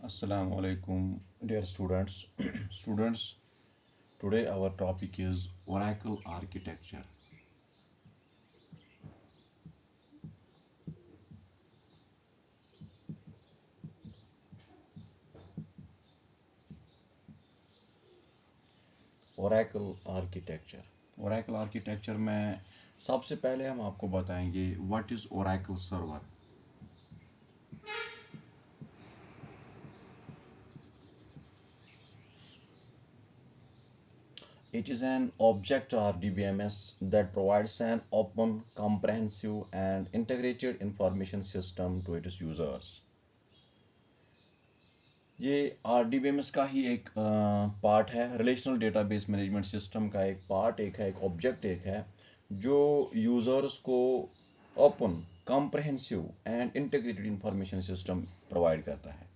Assalamu alaikum, dear students. Students, today our topic is Oracle architecture. Oracle architecture में सबसे पहले हम आपको बताएंगे what is Oracle server. It is an object or DBMS that provides an open, comprehensive, and integrated information system to its users. ये RDBMS का ही एक part है। रिलेशनल डेटाबेस मैनेजमेंट सिस्टम का एक पार्ट एक ऑब्जेक्ट है जो यूज़र्स को open comprehensive and integrated information system provide करता है।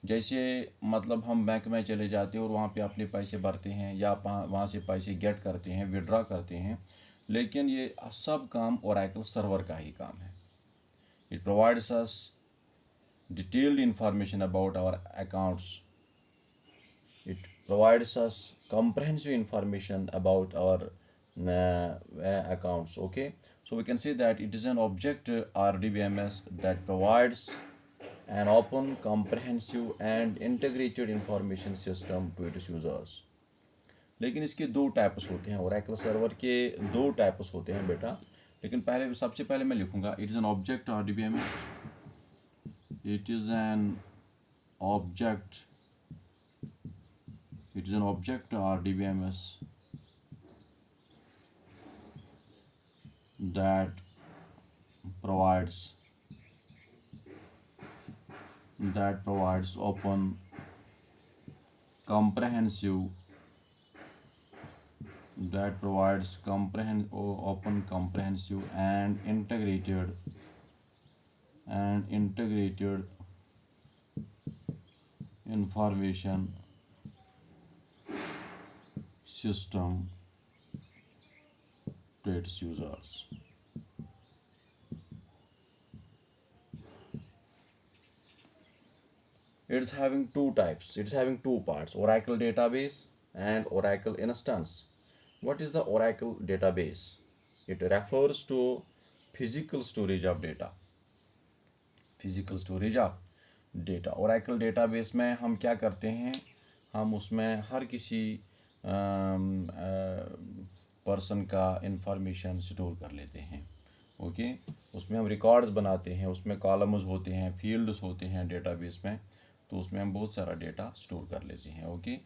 जैसे मतलब हम बैंक में चले जाते हैं और वहाँ पे अपने पैसे भरते हैं या वहाँ से पैसे गेट करते हैं, विड्रॉ करते हैं, लेकिन ये सब काम ओरेकल सर्वर का ही काम है। It provides us detailed information about our accounts. It provides us comprehensive information about our accounts. Okay, so we can say that it is an object RDBMS that provides an open, comprehensive and integrated information system to its users. लेकिन इसके दो types होते हैं। Oracle server के दो types होते हैं बेटा। लेकिन सबसे पहले मैं लिखूंगा it is an object RDBMS. It is an object RDBMS that provides open comprehensive and integrated information system to its users. It's having two types. It's having two parts: Oracle database and Oracle instance. What is the Oracle database? It refers to physical storage of data. Oracle database में हम क्या करते हैं, हम उसमें हर किसी person का information store कर लेते हैं। ओके, उसमें हम रिकॉर्ड्स बनाते हैं, उसमें कॉलम्स होते हैं, फील्ड्स होते हैं डेटाबेस में, तो उसमें हम बहुत सारा डेटा स्टोर कर लेते हैं। Okay,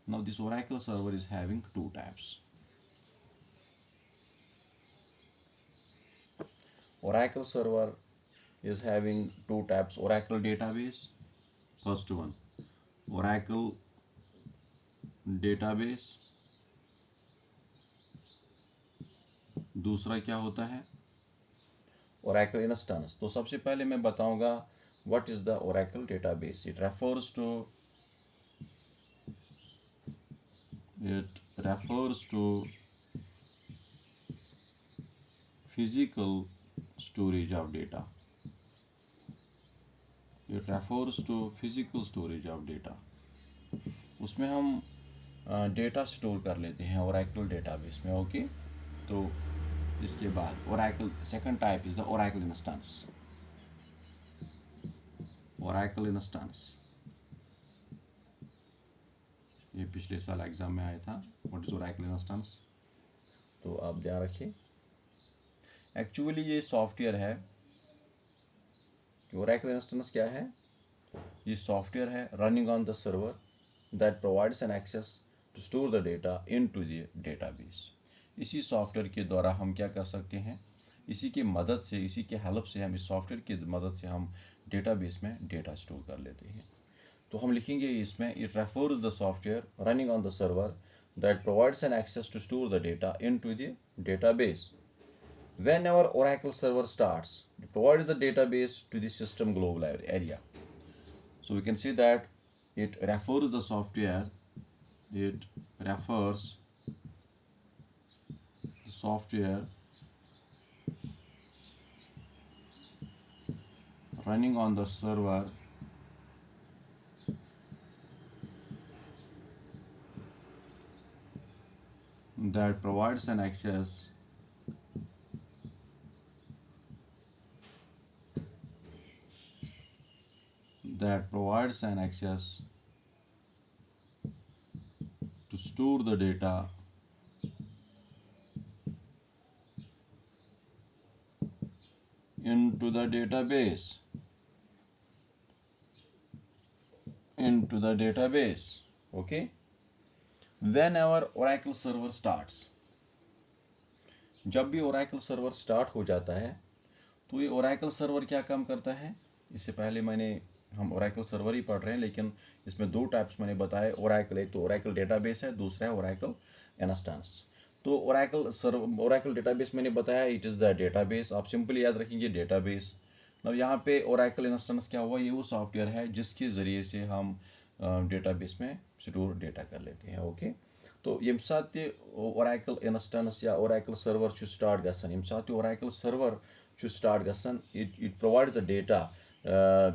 now this Oracle server is having two types. Oracle server is having two types: Oracle database. First one, Oracle database. दूसरा क्या होता है? Oracle instance. तो सबसे पहले मैं बताऊंगा what is the Oracle database. It refers to physical storage of data. उसमें हम डेटा स्टोर कर लेते हैं ओरेकल डेटाबेस में। ओके, तो इसके बाद Oracle second type is the Oracle instance. ये पिछले साल एग्जाम में आया था, व्हाट इज ओरेकल इंस्टेंस, तो आप ध्यान रखिए। एक्चुअली ये सॉफ्टवेयर है। ओरेकल इंस्टेंस क्या है? ये सॉफ्टवेयर है running on the server that provides an access to store the data into the database. इसी सॉफ्टवेयर के द्वारा हम क्या कर सकते हैं, इसी के हेल्प से हम इस सॉफ्टवेयर की मदद से हम डेटाबेस में डेटा स्टोर कर लेते हैं। तो हम लिखेंगे इसमें it refers the software running on the server that provides an access to store the data into the database. Whenever Oracle server starts, it provides the database to the system global area. So we can see that it refers the software running on the server that provides an access to store the data into the database okay. Whenever Oracle server starts, जब भी Oracle server start हो जाता है तो ये Oracle server क्या काम करता है, इससे पहले हम Oracle server ही पढ़ रहे हैं, लेकिन इसमें दो टाइप्स मैंने बताए Oracle, एक तो Oracle database है, दूसरा है Oracle instance। तो Oracle database मैंने बताया, इट इज़ द डेटाबेस, आप सिंपली याद रखेंगे डेटाबेस। अब यहाँ पे Oracle instance क्या हुआ, ये वो सॉफ्टवेयर है जिसके ज़रिए से हम डेटाबेस में स्टोर डेटा कर लेते हैं ओके। तो यम साथ ते Oracle instance या Oracle server छु स्टार्ट गसन, यम साथ ते Oracle server छु start गसन, it provides the data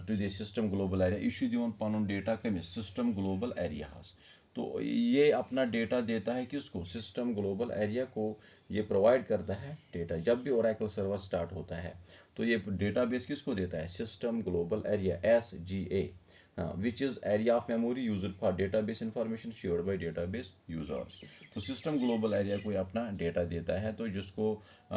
to the system global area, यह दिवन Panun data कमिस system global area हस। तो ये अपना डेटा देता है किसको, सिस्टम ग्लोबल एरिया को ये प्रोवाइड करता है डेटा। जब भी Oracle सर्वर स्टार्ट होता है तो ये डेटाबेस किसको देता है, system global area SGA, which is area of memory used for database information shared by database users। तो सिस्टम ग्लोबल एरिया कोई अपना डेटा देता है, तो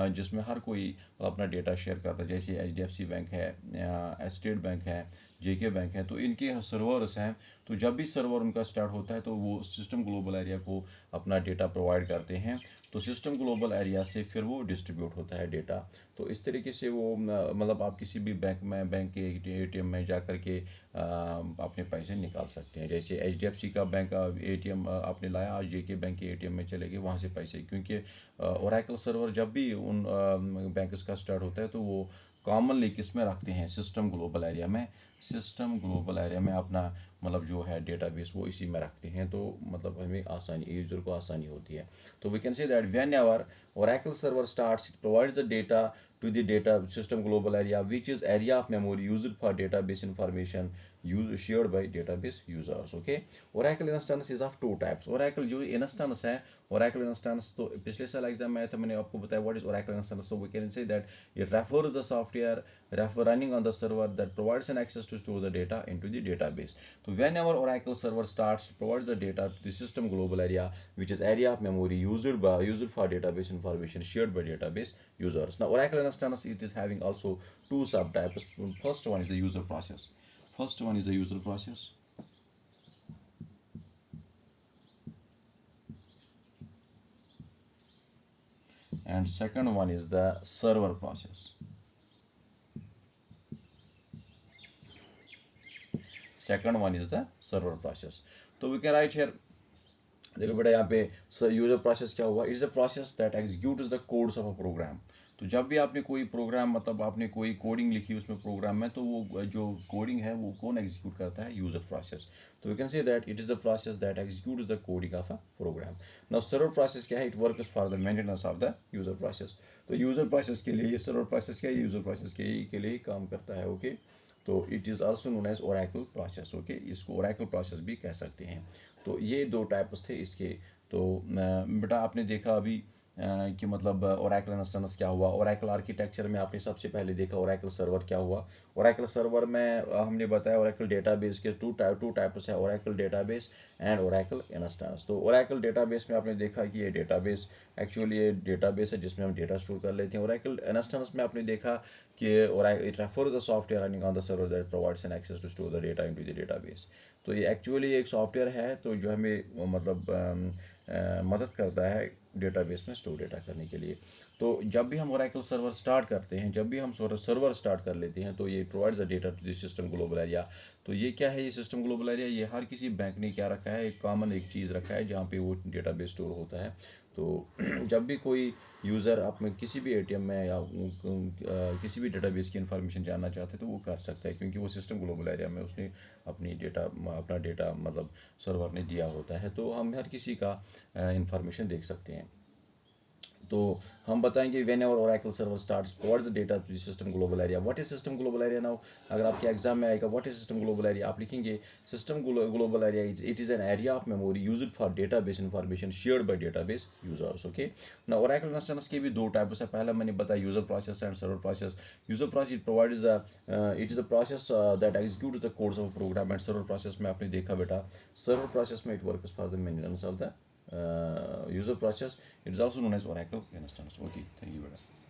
जिसमें हर कोई अपना डेटा शेयर करता है, जैसे HDFC बैंक है या स्टेट बैंक है, JK बैंक है, तो इनके सर्वर्स हैं। तो जब भी सर्वर उनका स्टार्ट होता है तो वो सिस्टम ग्लोबल एरिया को अपना डेटा प्रोवाइड करते हैं, तो सिस्टम ग्लोबल एरिया से फिर वो डिस्ट्रीब्यूट होता है डेटा। तो इस तरीके से वो मतलब आप किसी भी बैंक के ATM में जा कर के अपने पैसे निकाल सकते हैं। जैसे HDFC का बैंक ATM आपने लाया, आज JK बैंक के ATM में चले गए, वहाँ से पैसे, क्योंकि Oracle सर्वर जब भी उन बैंक्स का स्टार्ट होता है तो वो कॉमनली किस में रखते हैं, सिस्टम ग्लोबल एरिया में। सिस्टम ग्लोबल एरिया में अपना मतलब जो है डेटाबेस वो इसी में रखते हैं, तो मतलब हमें आसानी, यूजर को आसानी होती है। तो we can say that whenever Oracle server starts, it provides the data to the data system global area, which is area of memory used for database information shared by database users okay। Oracle instance is of two types। Oracle जो instance है, Oracle instance, तो पिछले साल exam में आया था, मैंने आपको बताया what is Oracle instance। So we can say that it refers the software running on the server that provides an access to store the data into the database। तो whenever Oracle server starts, it provides the data to the system global area, which is area of memory used for database information shared by database users। Now Oracle instance, it is having also two subtypes। First one is the user process, and second one is the server process। तो we can write here, देखो बेटा यहाँ पे user process क्या हुआ, is the process that executes the codes of a program. तो जब भी आपने कोई प्रोग्राम, मतलब आपने कोई कोडिंग लिखी उसमें प्रोग्राम में, तो वो जो कोडिंग है वो कौन एग्जीक्यूट करता है, यूजर प्रोसेस। तो we can say that it is the process that executes the coding of a program. Now server process क्या है, it works for the maintenance of the user process. तो user process के लिए ये server process क्या है, user process के लिए ही काम करता है ओके। तो it is also known as Oracle process okay, इसको ओरेकल प्रोसेस भी कह सकते हैं। तो ये दो टाइप्स थे इसके। तो बेटा आपने देखा अभी कि मतलब ओरेकल इंस्टेंस क्या हुआ, ओरेकल आर्किटेक्चर में आपने सबसे पहले देखा ओरेकल सर्वर क्या हुआ। ओरेकल सर्वर में हमने बताया ओरेकल डेटाबेस के टू टाइप्स है, Oracle database and Oracle instance. तो ओरेकल डेटाबेस में आपने देखा कि ये डेटाबेस एक्चुअली ये डेटाबेस है जिसमें हम डेटा स्टोर कर लेते हैं। ओरेकल इंस्टेंस में आपने देखा कि it refers the software running on the server that provides an access to store the data into the database. तो ये एक्चुअली एक सॉफ्टवेयर है तो जो हमें मतलब मदद करता है डेटाबेस में स्टोर डेटा करने के लिए। तो जब भी हम ओरेकल सर्वर स्टार्ट करते हैं, जब भी हम सर्वर स्टार्ट कर लेते हैं, तो ये provides the data to the system global area. तो ये क्या है, ये सिस्टम ग्लोबल एरिया, ये हर किसी बैंक ने क्या रखा है, एक कॉमन एक चीज़ रखा है जहाँ पे वो डेटाबेस स्टोर होता है। तो जब भी कोई यूज़र अपने किसी भी ATM में या किसी भी डेटाबेस की इन्फॉर्मेशन जानना चाहते हैं तो वो कर सकता है, क्योंकि वो सिस्टम ग्लोबल एरिया में उसने अपना डेटा मतलब सर्वर ने दिया होता है, तो हम हर किसी का इन्फॉर्मेशन देख सकते हैं। तो हम बताएंगे whenever Oracle server starts what is the data to system global area, what is system global area now. अगर आपके एग्जाम में आएगा what is system global area, आप लिखेंगे system global area it is an area of memory used for database information shared by database users. Okay ना Oracle instance के भी दो टाइप्स है, पहला मैंने बताया user process and server process. User process it provides it is a process that execute the codes of program, and server process में आपने देखा बेटा सर्वर प्रोसेस में it works for the maintenance of the user process. It is also known as Oracle instance. Okay, thank you, Beta.